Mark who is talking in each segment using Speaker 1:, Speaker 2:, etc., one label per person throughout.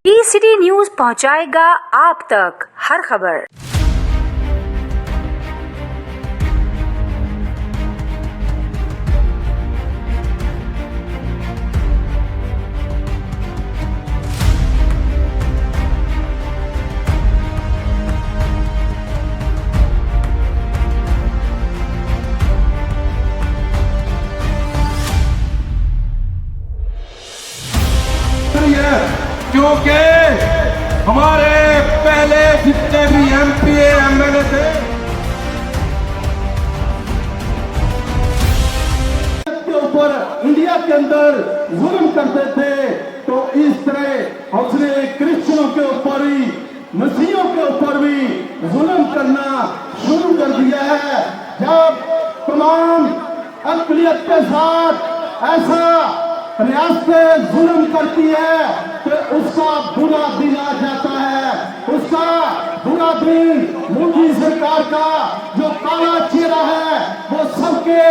Speaker 1: ई-सिटी news पहुंचाएगा आप तक हर खबर।
Speaker 2: क्योंकि हमारे पहले जितने भी एमपी एमएलए थे के ऊपर इंडिया के अंदर जुल्म करते थे, तो इस तरह उसने क्रिश्चियनों के ऊपर भी मसीहियों के ऊपर भी जुल्म करना शुरू कर दिया है। जब तमाम अक़लियत के साथ ऐसा रियासतें जुल्म करती है तो उसका बुरा दिन आ जाता है। उसका बुरा दिन मोदी सरकार का जो काला चेहरा है वो सबके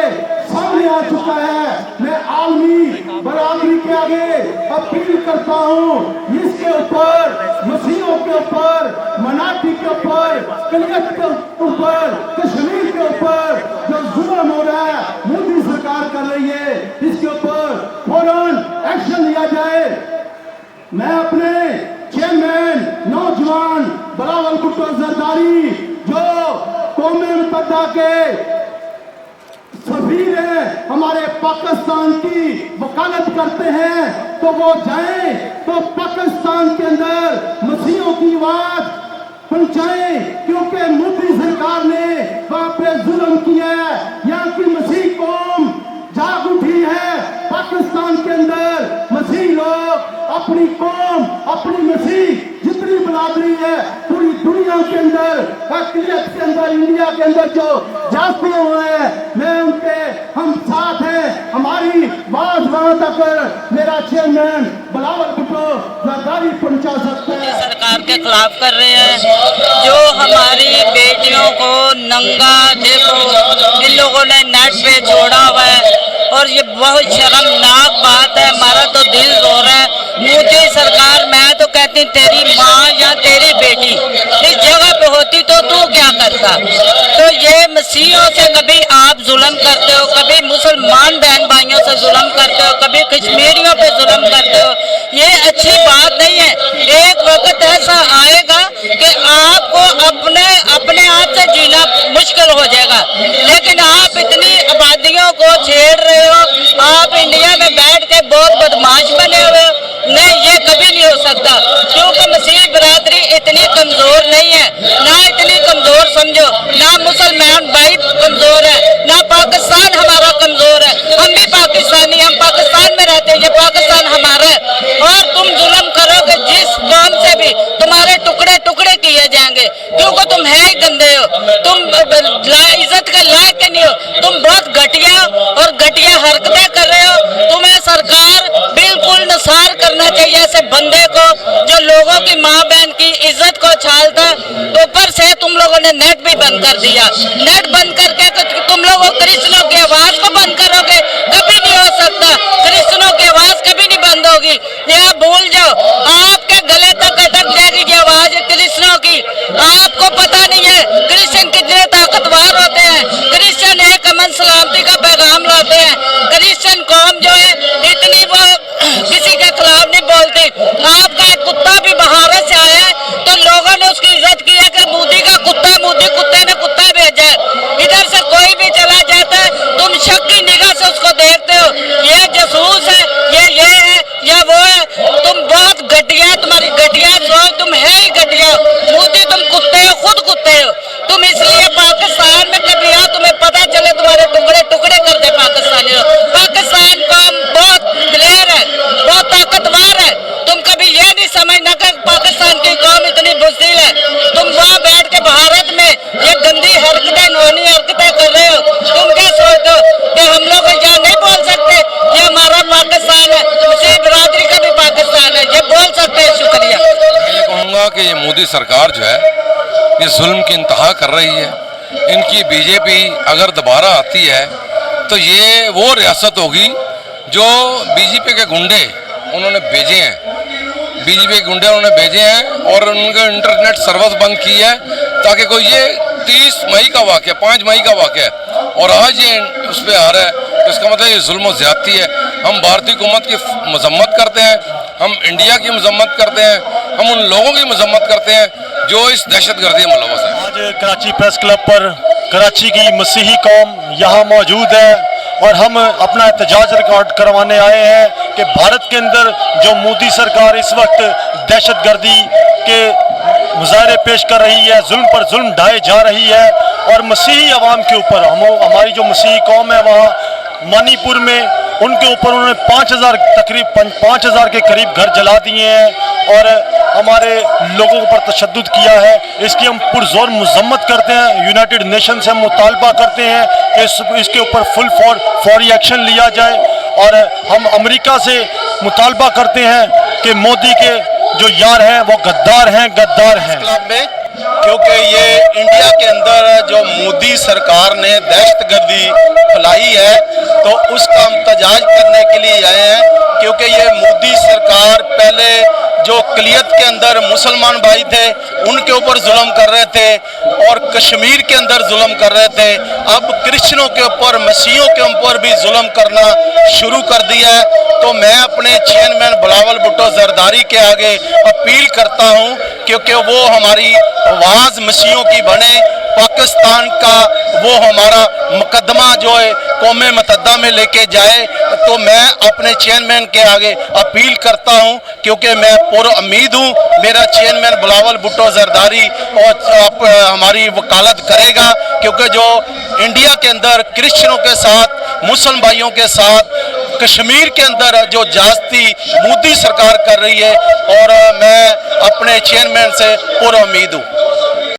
Speaker 2: सामने आ चुका है। मैं आलमी बराबरी के आगे अपील करता हूँ, इसके ऊपर मसीहियों के ऊपर, मराठी के ऊपर, अक़लियत के ऊपर, कश्मीर के ऊपर जो जुल्म हो रहा है मोदी सरकार कर रही है, इसके ऊपर फौरन एक्शन लिया जाए। मैं अपने चेयरमैन नौजवान बिलावल भुट्टो जरदारी जो कौमे मुत्तहिदा के सफीर हैं, हमारे पाकिस्तान की वकालत करते हैं, तो वो जाएं तो पाकिस्तान के अंदर मसीहियों की आवाज पहुंचाएं, क्योंकि मोदी सरकार ने वहां पे जुल्म किया है। यहाँ की मसीह कौम जाग उठी है। पाकिस्तान के अंदर मसीह लोग अपनी कौम, अपनी मसीह जितनी बरादरी है पूरी दुनिया के अंदर, अक़लियत के अंदर, इंडिया के अंदर जो जाते हुए हैं, मैं उनके हम साथ हैं। हमारी बात वहां तक मेरा चेयरमैन बिलावल भुट्टो जरदारी पहुंचा सकते हैं।
Speaker 3: सरकार के खिलाफ कर रहे हैं, जो हमारी बेटियों को नंगा देखो इन लोगों ने नेट पे छोड़ा हुआ है और ये बहुत शर्मनाक बात है। हमारा तो दिल रो रहा है। मोदी सरकार, मैं तो कहती तेरी माँ या तेरी बेटी इस जगह पे होती तो तू क्या करता। तो ये मसीहों से कभी आप जुल्म करते हो, कभी मुसलमान बहन भाइयों से जुल्म करते हो, कभी कश्मीरियों पे जुल्म करते हो, ये अच्छी बात नहीं है। एक वक्त ऐसा आएगा कि आपको अपने आप से जीना मुश्किल हो जाएगा। लेकिन आप इतनी आबादियों को छेड़ रहे हो, आप इंडिया में बैठ के बहुत बदमाश बने हुए हो। नहीं, ये कभी नहीं हो सकता, क्योंकि मसीह बिरादरी इतनी कमजोर नहीं है, ना इतनी कमजोर समझो, ना मुसलमान भाई कमजोर है, ना पाकिस्तान हमारा कमजोर है। हम भी पाकिस्तानी, हम पाकिस्तान में रहते हैं, ये पाकिस्तान हमारा है। और तुम जुल्म करोगे जिस कौम से भी, तुम्हारे टुकड़े टुकड़े किए जाएंगे, क्योंकि तुम है ही गंदे हो, तुम इज्जत के लायक नहीं हो, तुम बहुत घटिया और घटिया हरकतें कर रहे हो। तुम्हें सरकार बिल्कुल नसार करना चाहिए ऐसे बंदे को जो लोगों की माँ बहन की इज्जत को छालता। ऊपर से तुम लोगों ने नेट भी बंद कर दिया। नेट बंद करके तो तुम लोगों क्रिश्चियनों की आवाज को बंद करोगे, कभी नहीं हो सकता। क्रिश्चियनों की आवाज कभी नहीं बंद होगी, यह भूल जाओ। आपके गले तक अटक जाएगी ये आवाज क्रिश्चियनों की। आपको पता नहीं है क्रिश्चियन कितने ताकतवर होते हैं। क्रिश्चियन एक अमन सलामती का पैगाम लाते हैं। क्रिश्चियन कौम जो है इतनी वो किसी के खिलाफ नहीं बोलती। आपका एक कुत्ता भी बाहर से आया है तो लोगों ने उसकी इज्जत की है कि मोदी का कुत्ता, मोदी कुत्ते ने कुत्ता भेजा है। इधर से कोई भी चला जाता है, तुम शक की निगाह से उसको देखते हो, ये जासूस है, ये है या वो है। तुम बहुत घटिया, तुम्हारी घटिया सोच, तुम है ही घटिया। मोदी तुम कुत्ते हो, खुद कुत्ते हो। तुम इसलिए पाकिस्तान में कभी आओ, तुम्हें पता चले तुम्हारे टुकड़े टुकड़े कर दे पाकिस्तानी। पाकिस्तान कौम बहुत क्लियर है, बहुत ताकतवर है। तुम कभी ये नहीं समझना कि पाकिस्तान की कौम इतनी बुज़दिल है। तुम वहाँ बैठ के भारत में ये गंदी हरकतें, नौनी हरकतें कर रहे हो। तुम क्या सोचते हो कि हम लोग यहाँ नहीं बोल सकते ये हमारा पाकिस्तान है, मुस्लिम बिरादरी का भी पाकिस्तान है, ये बोल सकते हैं। शुक्रिया।
Speaker 4: मैं कहूँगा कि ये मोदी सरकार जो है ये जुल्म की इंतहा कर रही है। इनकी बीजेपी अगर दोबारा आती है तो ये वो रियासत होगी जो बीजेपी के गुंडे उन्होंने भेजे हैं। बीजेपी के गुंडे उन्होंने भेजे हैं और उनका इंटरनेट सर्विस बंद की है ताकि कोई ये 30 मई का वाक़या 5 मई का वाक़या है और आज ये उस पर आ रहा है, तो इसका मतलब ये जुल्म और ज़्यादती है। हम भारतीय हुकूमत की मजम्मत करते हैं, हम इंडिया की मजम्मत करते हैं, हम उन लोगों की मजम्मत करते हैं जो इस दहशतगर्दी में मुलव्वस है।
Speaker 5: आज कराची प्रेस क्लब पर कराची की मसीही कौम यहाँ मौजूद है और हम अपना एहतजाज रिकॉर्ड करवाने आए हैं कि भारत के अंदर जो मोदी सरकार इस वक्त दहशतगर्दी के मुजाहरे पेश कर रही है, जुल्म पर जुल्म ढाए जा रही है और मसीही अवाम के ऊपर हमारी जो मसीही कौम है वहाँ मणिपुर में उनके ऊपर उन्होंने 5,000 के करीब घर जला दिए हैं और हमारे लोगों पर तशद्दुद किया है। इसकी हम पुरजोर मजम्मत करते हैं। यूनाइटेड नेशन से हम मुतालबा करते हैं कि इसके ऊपर फौरी एक्शन लिया जाए और हम अमेरिका से मुतालबा करते हैं कि मोदी के जो यार हैं वो गद्दार हैं।
Speaker 6: क्लब में क्योंकि ये इंडिया के अंदर जो मोदी सरकार ने दहशतगर्दी फैलाई है तो उसका हम तजाज करने के लिए आए हैं, क्योंकि ये मोदी सरकार पहले जो अक़लियत के अंदर मुसलमान भाई थे उनके ऊपर जुल्म कर रहे थे और कश्मीर के अंदर जुल्म कर रहे थे, अब क्रिश्चियनों के ऊपर मसीहों के ऊपर भी जुल्म करना शुरू कर दिया है। तो मैं अपने चेयरमैन बिलावल भुट्टो जरदारी के आगे अपील करता हूं क्योंकि वो हमारी आवाज़ मसीहों की बने, पाकिस्तान का वो हमारा मुकदमा जो है कौम मुत्तहिदा में लेके जाए। तो मैं अपने चेयरमैन के आगे अपील करता हूं क्योंकि मैं पूरा उम्मीद हूं मेरा चेयरमैन बिलावल भुट्टो जरदारी और हमारी वकालत करेगा, क्योंकि जो इंडिया के अंदर क्रिश्चियनों के साथ मुस्लिम भाइयों के साथ कश्मीर के अंदर जो ज्यादती मोदी सरकार कर रही है और मैं अपने चेयरमैन से पूरा उम्मीद हूँ।